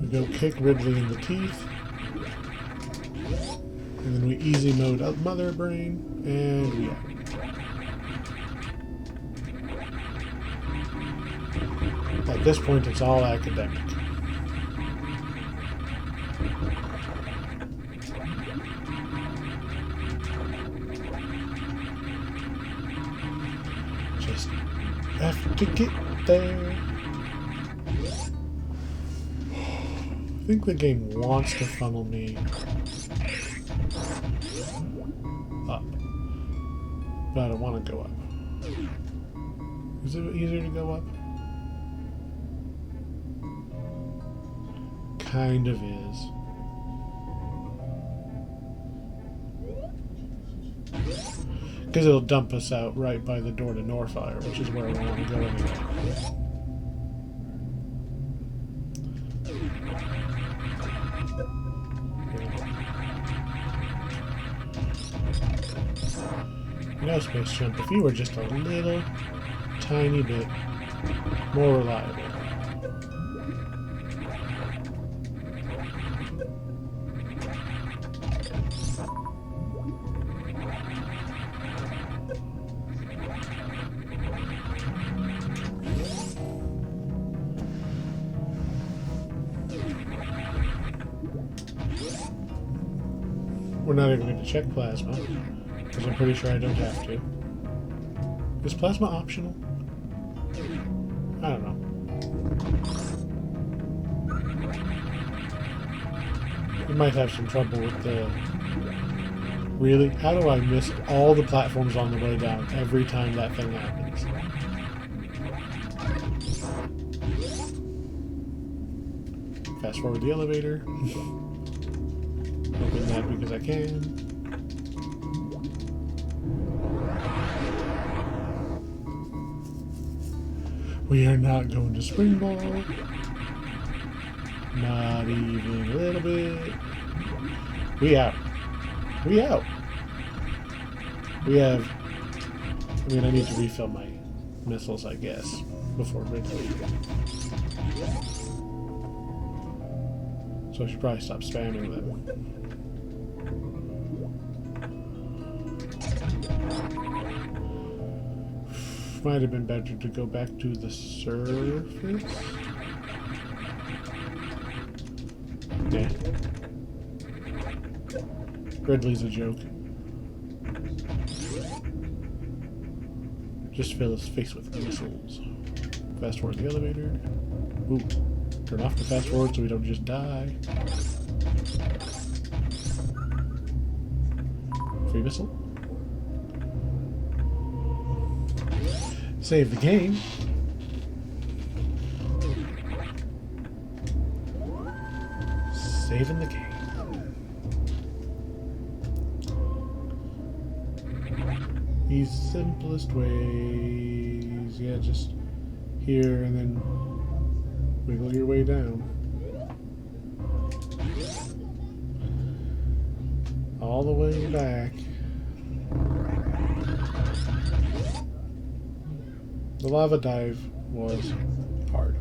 We go kick Ridley in the teeth. And then we easy mode up Mother Brain, and we out. At this point, it's all academic. Just have to get there. I think the game wants to funnel me up, but I don't want to go up. Is it easier to go up? Kind of is. Because it'll dump us out right by the door to Norfire, which is where we want to go anyway. No, Space Chimp, if you were just a little tiny bit more reliable. We're not even going to check plasma, because I'm pretty sure I don't have to. Is plasma optional? I don't know. We might have some trouble with the... Really? How do I miss all the platforms on the way down every time that thing happens? Fast forward the elevator. Open that because I can. We are not going to spring ball. Not even a little bit. We out. We out. We have... I mean, I need to refill my missiles, I guess, before Ridley. So I should probably stop spamming them. Might have been better to go back to the surface. Yeah. Ridley's a joke. Just fill his face with missiles. Fast forward the elevator. Ooh. Turn off the fast forward so we don't just die. Free missile. Save the game. Saving the game. The simplest ways. Yeah, just here and then wiggle your way down. All the way back. The lava dive was hard.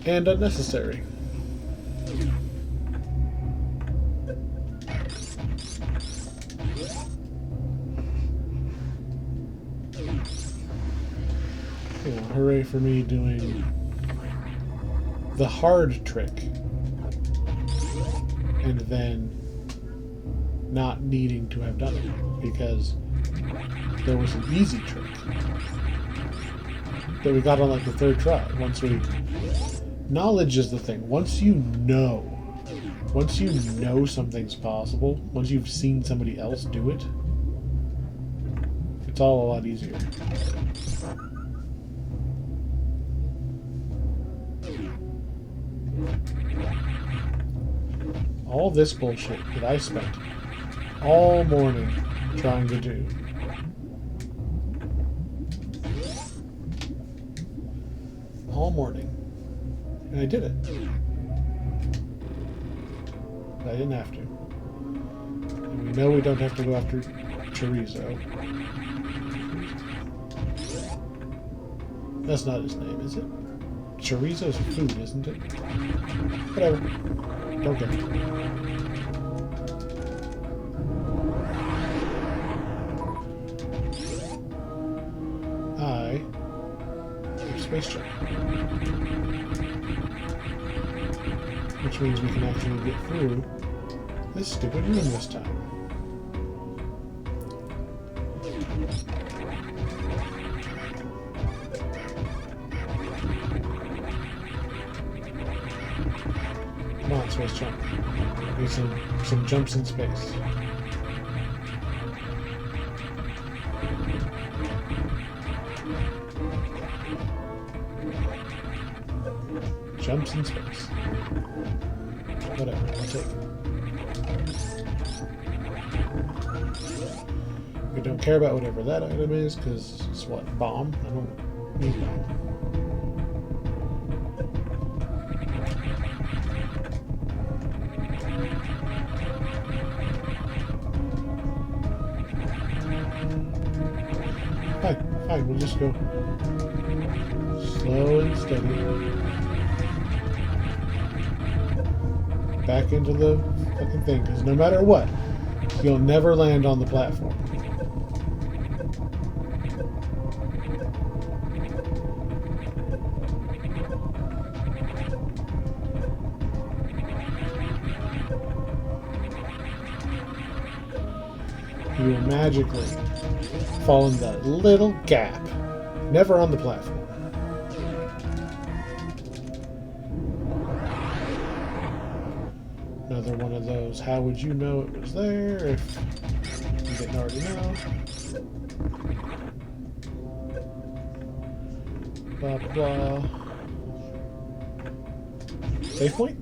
And unnecessary. You know, hooray for me doing the hard trick and then not needing to have done it because there was an easy trick that we got on like the third try. Knowledge is the thing. Once you know something's possible, once you've seen somebody else do it, it's all a lot easier. All this bullshit that I spent all morning trying to do. All morning. And I did it. But I didn't have to. And we know we don't have to go after chorizo. That's not his name, is it? Chorizo's food, isn't it? Whatever. Don't care. Space jump. Which means we can actually get through this stupid room this time. Come on, space jump. Need some jumps in space. Jumps in space. Whatever, I'll take it. We don't care about whatever that item is, because it's what? Bomb? I don't need bomb. Fine, we'll just go slow and steady. Back into the fucking thing, because no matter what, you'll never land on the platform. You will magically fall in that little gap, never on the platform. Another one of those, how would you know it was there if you didn't already know? Blah, blah. Save point?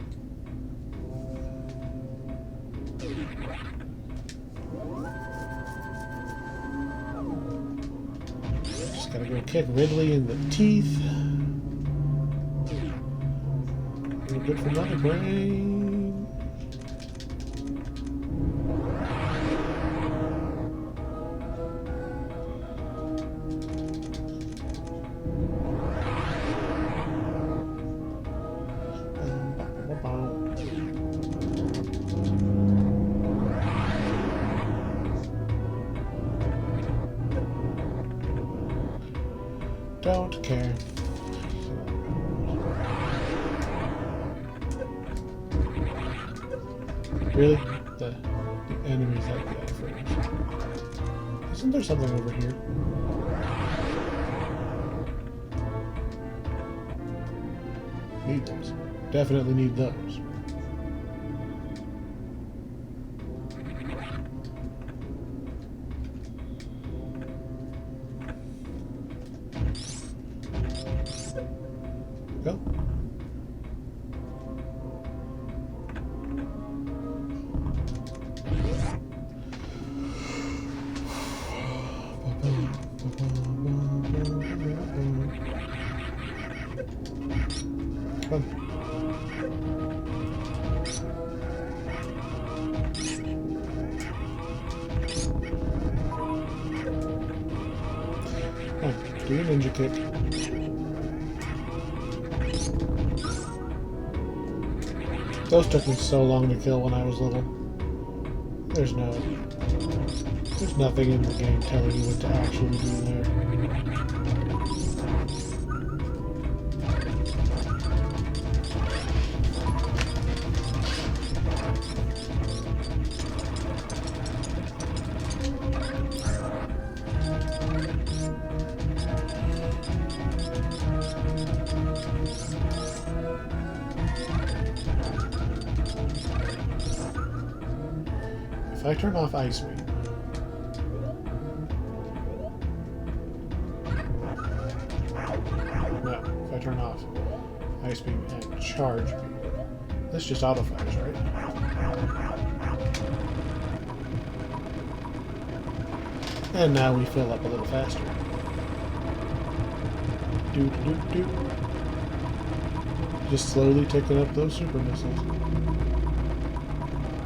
Just gotta go kick Ridley in the teeth. Good for another brain. Don't care. Really? The enemies like that first. Isn't there something over here? Need those. Definitely need those. Go. Come. Oh, do a ninja kick. Those took me so long to kill when I was little. There's nothing in the game telling you what to actually do there. If I turn off Ice Beam, no, if I turn off Ice Beam and Charge Beam, this just auto-fires, right? And now we fill up a little faster. Just slowly taking up those super missiles.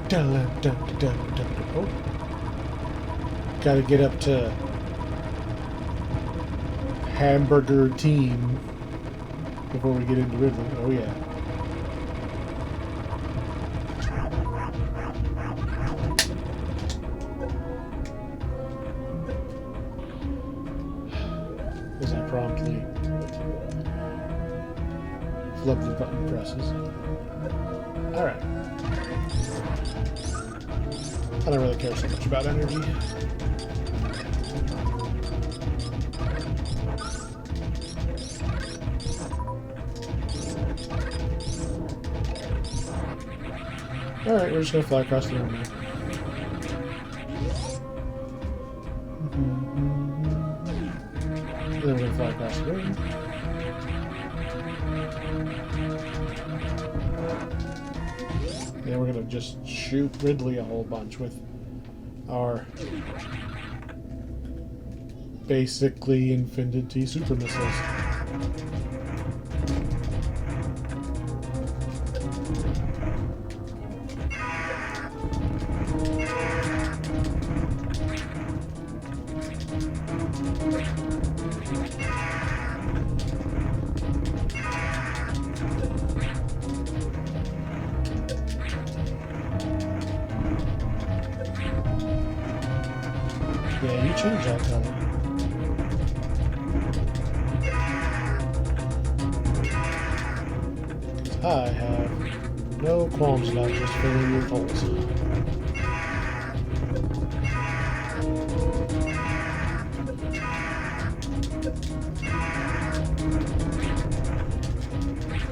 Dun, dun, dun, dun, dun. Oh. Gotta get up to hamburger team before we get into Ridley. Oh yeah. As I promptly flub the button presses. Alright. I don't really care so much about energy. Alright, we're just gonna fly across the room now. Then we're gonna fly across the room. Then we're gonna just shoot Ridley a whole bunch with our basically infinity super missiles. Yeah, you changed that color. I have no qualms about just filling with holes.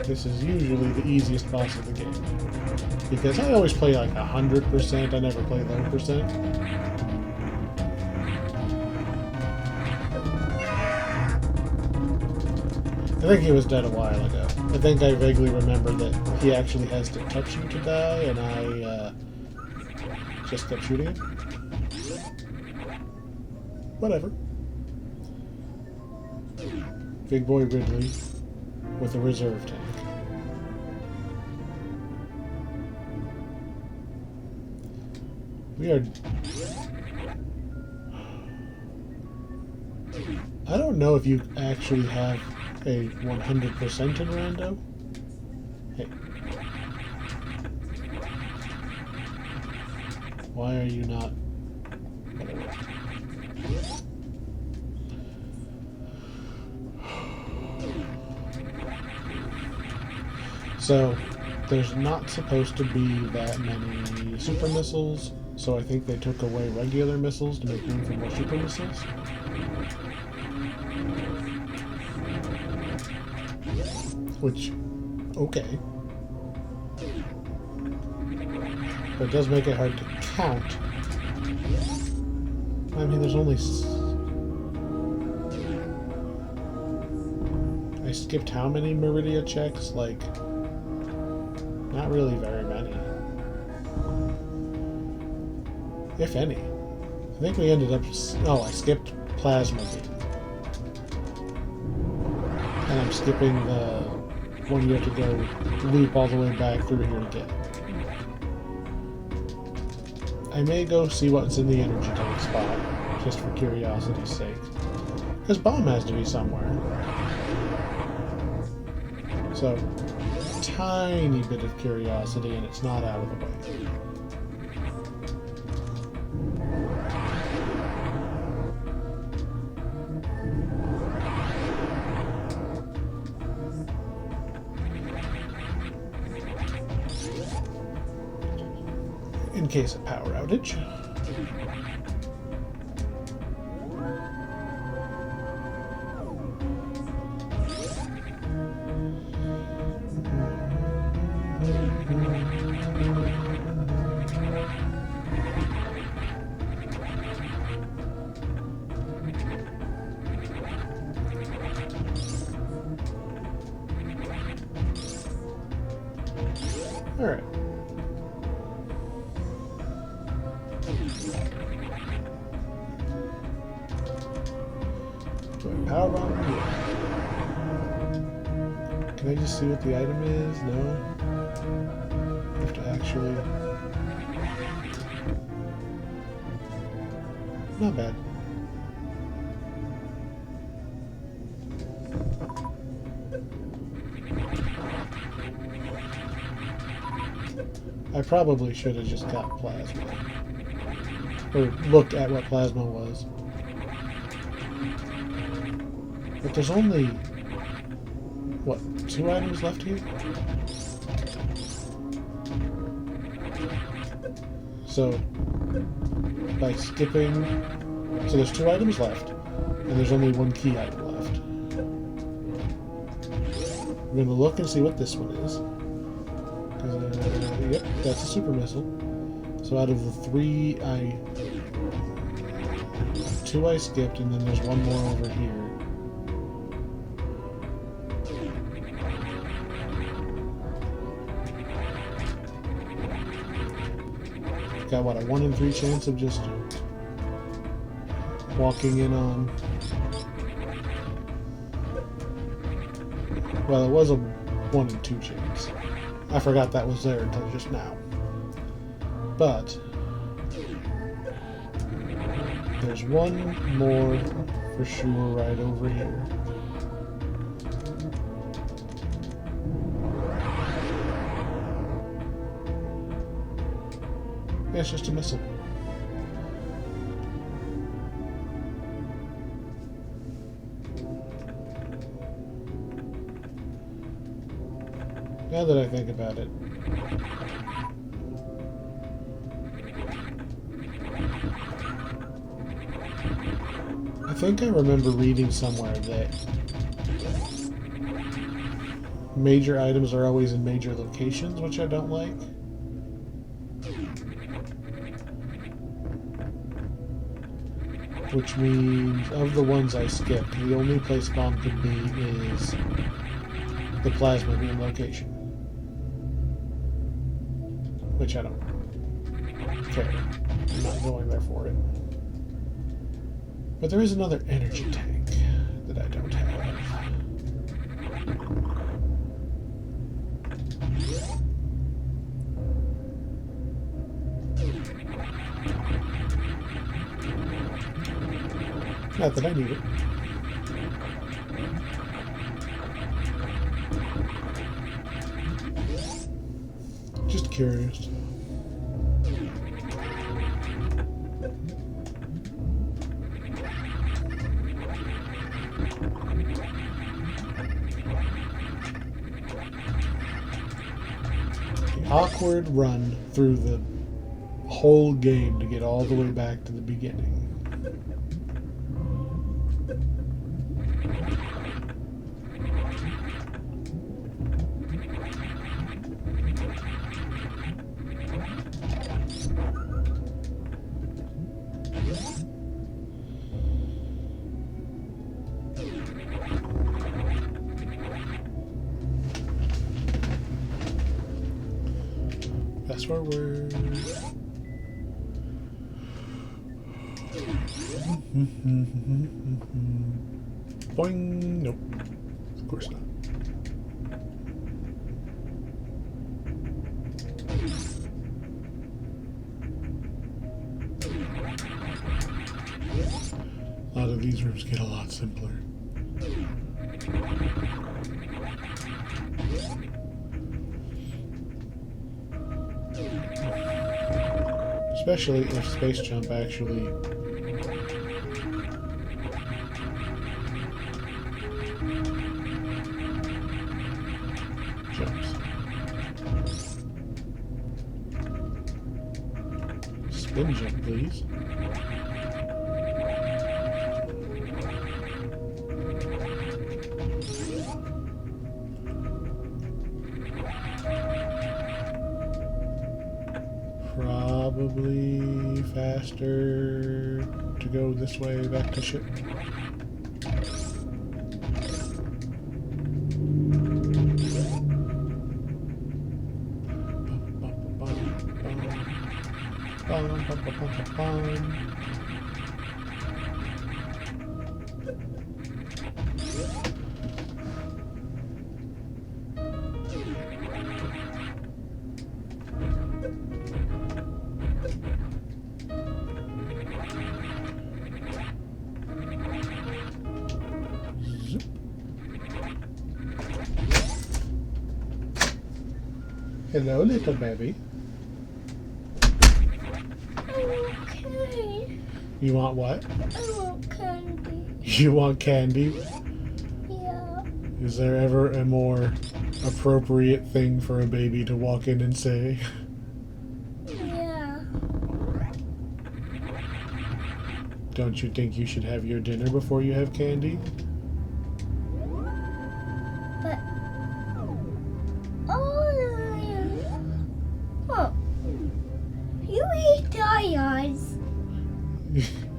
This is usually the easiest boss of the game. Because I always play like 100%, I never play low percent. I think he was dead a while ago. I think I vaguely remember that he actually has to touch you to die, and I just kept shooting him. Whatever. Big boy Ridley with a reserve tank. We are... I don't know if you actually have a 100% in rando. Hey. Why are you not... Whatever. So, there's not supposed to be that many super missiles, so I think they took away regular missiles to make room for more super missiles. Which, okay. But it does make it hard to count. I mean, there's only... I skipped how many Meridia checks? Like, not really very many. If any. I think we ended up... Oh, I skipped Plasma Beam. And I'm skipping the one you have to go loop all the way back through here to get. I may go see what's in the energy tank spot, just for curiosity's sake. Because bomb has to be somewhere. So, tiny bit of curiosity, and it's not out of the way. In case of power outage. All right. Power bomb? Yeah. Can I just see what the item is? No? I have to actually... Not bad. I probably should have just got plasma. Or looked at what plasma was. But there's only, what, 2 items left here? So, by skipping... So there's 2 items left, and there's only 1 key item left. I'm going to look and see what this one is. Yep, that's a super missile. So out of the 3, 2 I skipped, and then there's 1 more over here. Got, what, a 1 in 3 chance of just walking in on... Well, it was a 1 in 2 chance. I forgot that was there until just now. But there's 1 more for sure right over here. Yeah, it's just a missile. Now that I think about it, I think I remember reading somewhere that major items are always in major locations, which I don't like. Which means, of the ones I skipped, the only place bomb could be is the plasma beam location. Which I don't care. I'm not going there for it. But there is another energy tank that I don't have. Not that I need it. Just curious. The awkward run through the whole game to get all the way back to the beginning. That's where we're... Boing! Nope. Of course not. A lot of these rooms get a lot simpler. Especially if Space Jump actually jumps. Spin jump, please. Probably faster to go this way back to ship. Hello, little baby. You want what? I want candy. You want candy? Yeah. Is there ever a more appropriate thing for a baby to walk in and say? Yeah. Don't you think you should have your dinner before you have candy? But oh, you eat all yours.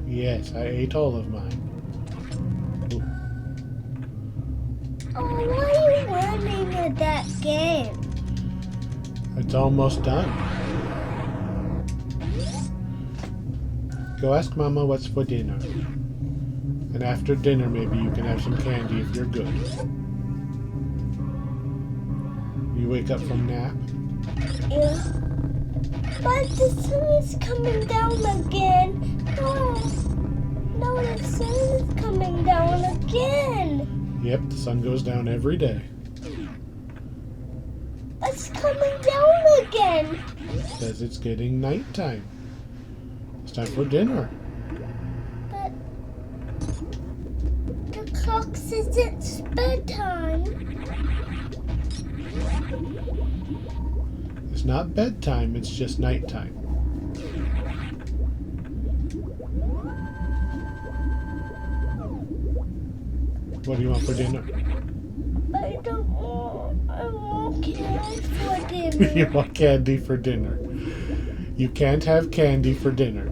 Yes, I ate all of mine. Oh, why are you running at that game? It's almost done. Go ask Mama what's for dinner. And after dinner, maybe you can have some candy if you're good. You wake up from nap? Yeah. But the sun is coming down again. No, the sun is coming down again. Yep, the sun goes down every day. It's coming down again. Says it's getting nighttime. It's time for dinner. But the clock says it's bedtime. It's not bedtime, it's just nighttime. What do you want for dinner? I want candy for dinner. You want candy for dinner. You can't have candy for dinner.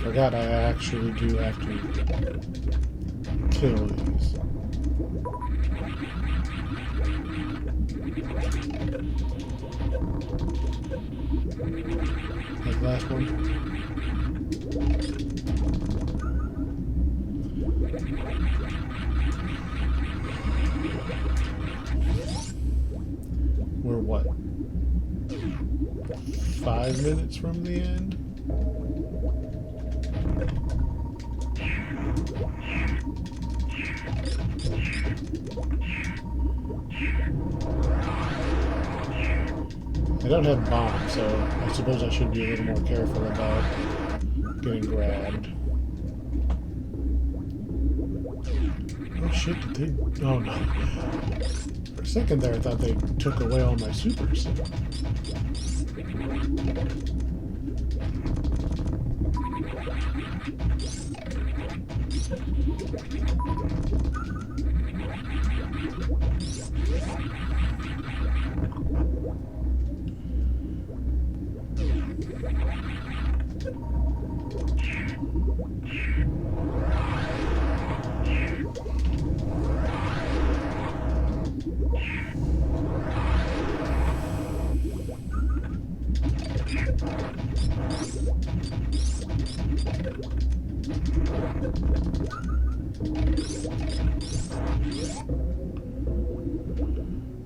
Forgot I actually do have to kill these. Like last one. We're what? 5 minutes from the end? I don't have bombs, so I suppose I should be a little more careful about getting grabbed. Oh shit, did they... Oh no. For a second there I thought they took away all my supers.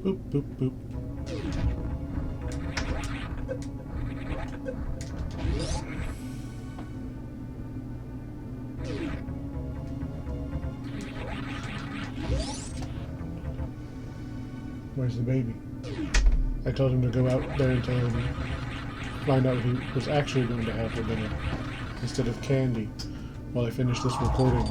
Boop, boop, boop. Where's the baby? I told him to go out there and tell him, find out what he was actually going to have for dinner instead of candy while I finish this recording.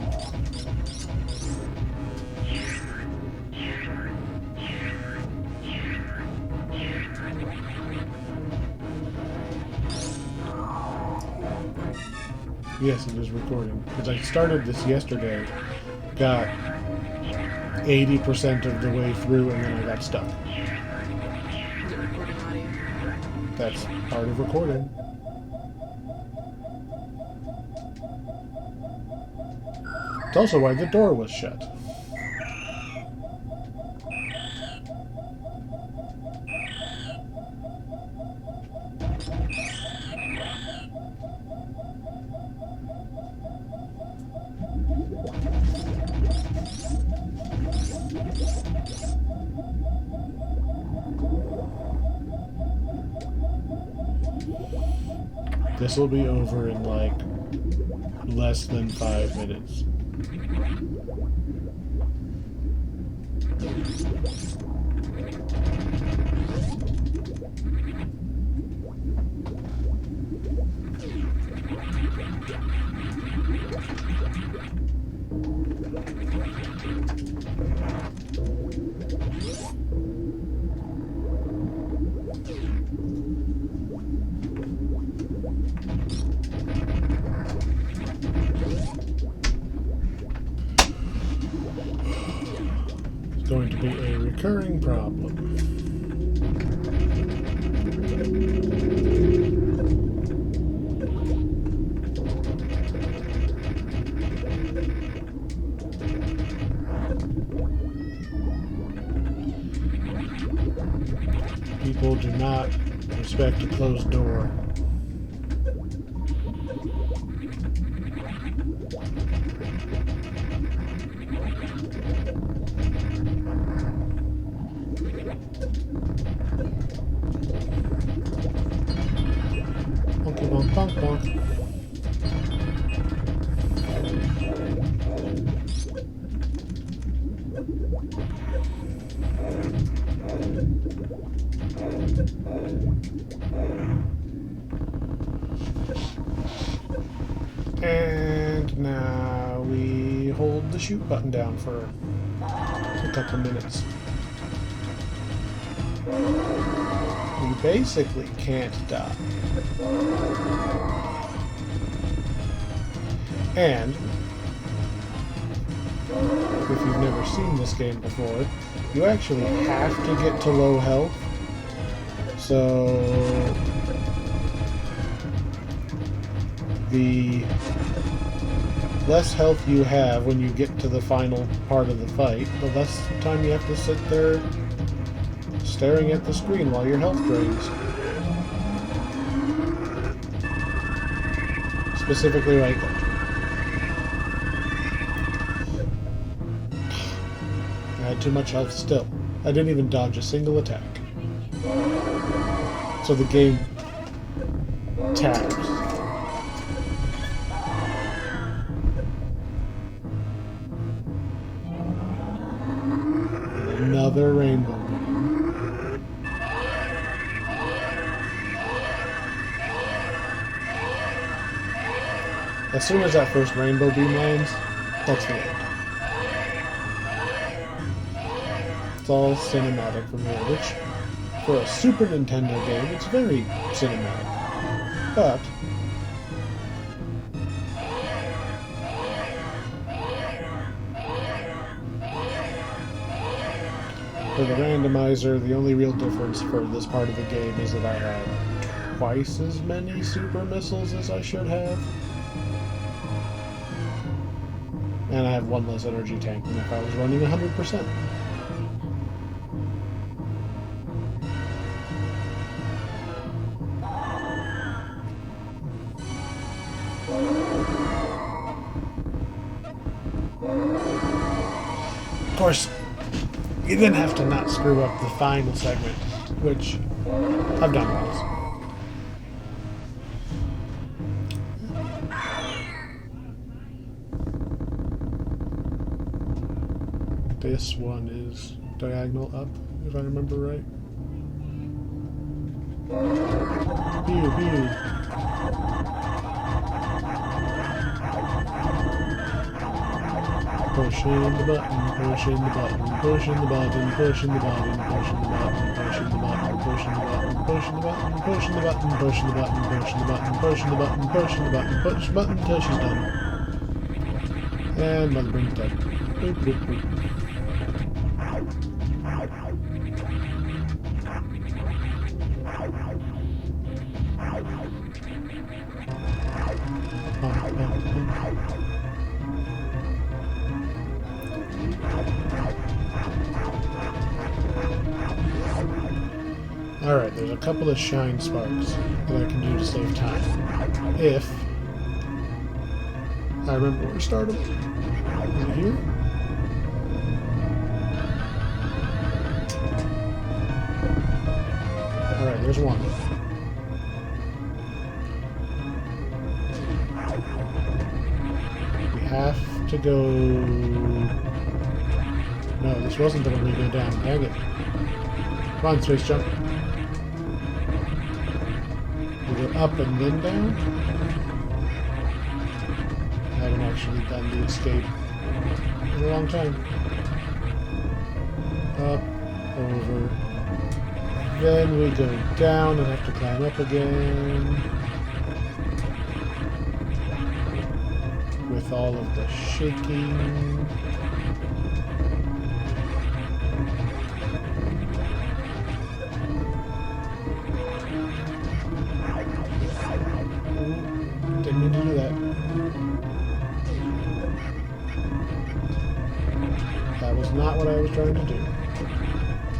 Yes, it is recording. Because I started this yesterday, got 80% of the way through, and then I got stuck. Is it recording audio? That's part of recording. It's also why the door was shut. This will be over in like less than 5 minutes. It's going to be a recurring problem. People do not respect a closed door. Bonky bonk bonk bonk. And now we hold the shoot button down for a couple minutes. We basically can't die. And if you've never seen this game before, you actually have to get to low health. So the less health you have when you get to the final part of the fight, the less time you have to sit there staring at the screen while your health drains. Specifically right there. I had too much health still. I didn't even dodge a single attack. So the game taps. Another rainbow. As soon as that first rainbow beam lands, that's the end. It's all cinematic from here, which, for a Super Nintendo game, it's very cinematic. But for the randomizer, the only real difference for this part of the game is that I have twice as many super missiles as I should have. And I have one less energy tank than if I was running 100%. Of course, you then have to not screw up the final segment, which I've done once. This one is diagonal up, if I remember right. Pew, pew. Pushing the button, pushing the button, pushing the button, pushing the button, pushing the button, pushing the button, pushing the button, pushing the button, pushing the button, pushing the button, pushing the button, pushing the button, pushing the button, push the button until she's done. And mother brings dead. Boop, boop, boop. Alright, there's a couple of shine sparks that I can do to save time. If I remember where we started. Right here. Alright, there's one. We have to go... No, this this wasn't the one we go down. Dang it. Come on, space jump. We go up and then down? I haven't actually done the escape in a long time. Up, over. Then we go down and have to climb up again. With all of the shaking. Didn't mean to do that. That was not what I was trying to do.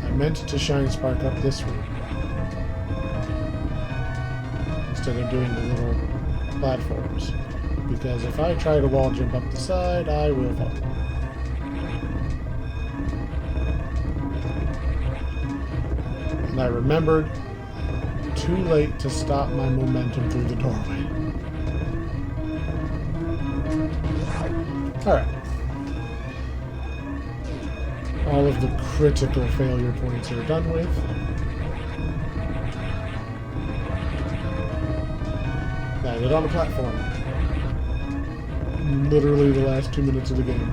I meant to shine spark up this way. Instead of doing the little platforms. Because if I try to wall jump up the side, I will fall. And I remembered too late to stop my momentum through the doorway. Alright. All of the critical failure points are done with. Landed on a platform. Literally the last 2 minutes of the game.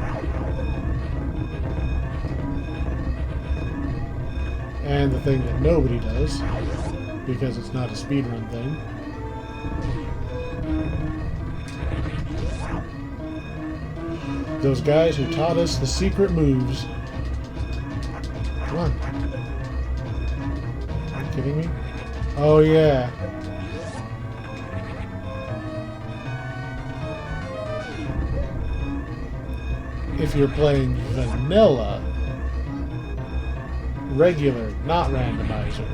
And the thing that nobody does, because it's not a speedrun thing, those guys who taught us the secret moves. Come on. Are you kidding me? Oh yeah. If you're playing vanilla, regular, not randomizer,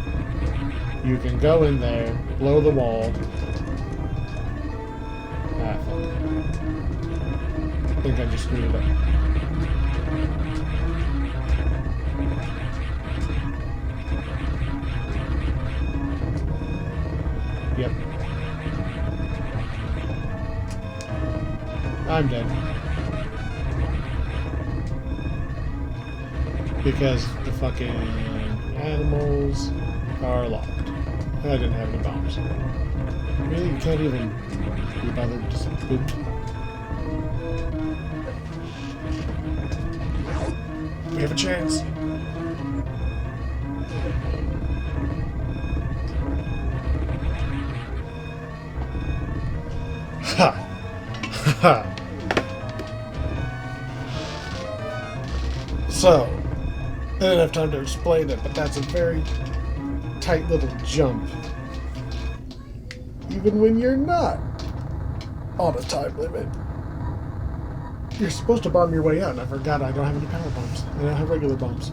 you can go in there, blow the wall. Ah, fuck. I think I just screwed it up. Yep. I'm dead. Because the fucking animals are locked. I didn't have any bombs. Really? You can't even be bothered to boot? We have a chance. Ha! Ha! So, I didn't have time to explain it, but that's a very tight little jump. Even when you're not on a time limit. You're supposed to bomb your way out, and I forgot I don't have any power bombs. I don't have regular bombs.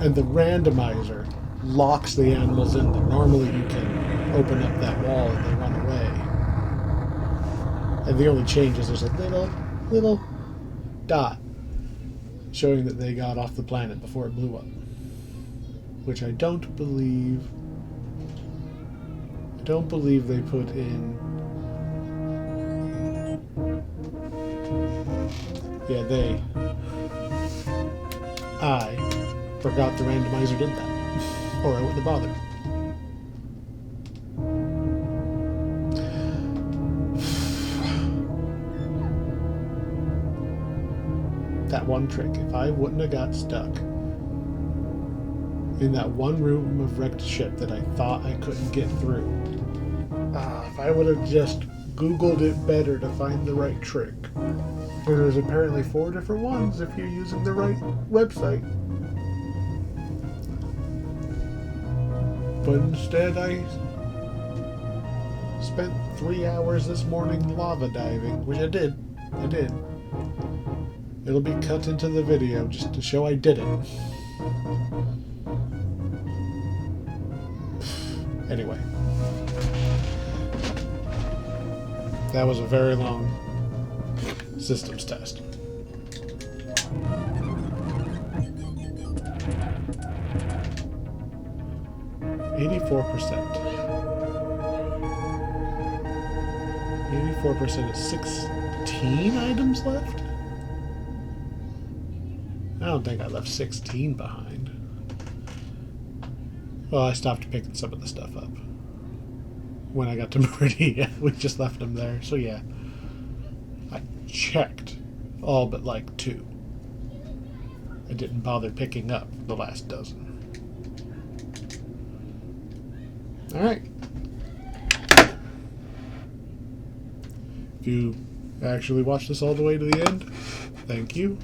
And the randomizer locks the animals in there. Normally you can open up that wall and they run away. And the only change is there's a little dot showing that they got off the planet before it blew up. Which I don't believe they put in. Yeah, I forgot the randomizer did that. Or I wouldn't have bothered. That one trick. If I wouldn't have got stuck in that one room of wrecked ship that I thought I couldn't get through. If I would have just Googled it better to find the right trick. There's apparently 4 different ones if you're using the right website. But instead I spent 3 hours this morning lava diving, which I did. It'll be cut into the video just to show I did it. Anyway. That was a very long systems test. %. 84% is 16 items left? I don't think I left 16 behind. Well, I stopped picking some of the stuff up. When I got to Meridia, we just left them there. So yeah, I checked all but like 2. I didn't bother picking up the last dozen. Alright. If you actually watched this all the way to the end, thank you.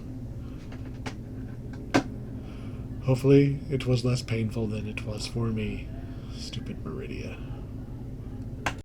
Hopefully it was less painful than it was for me. Stupid Meridia.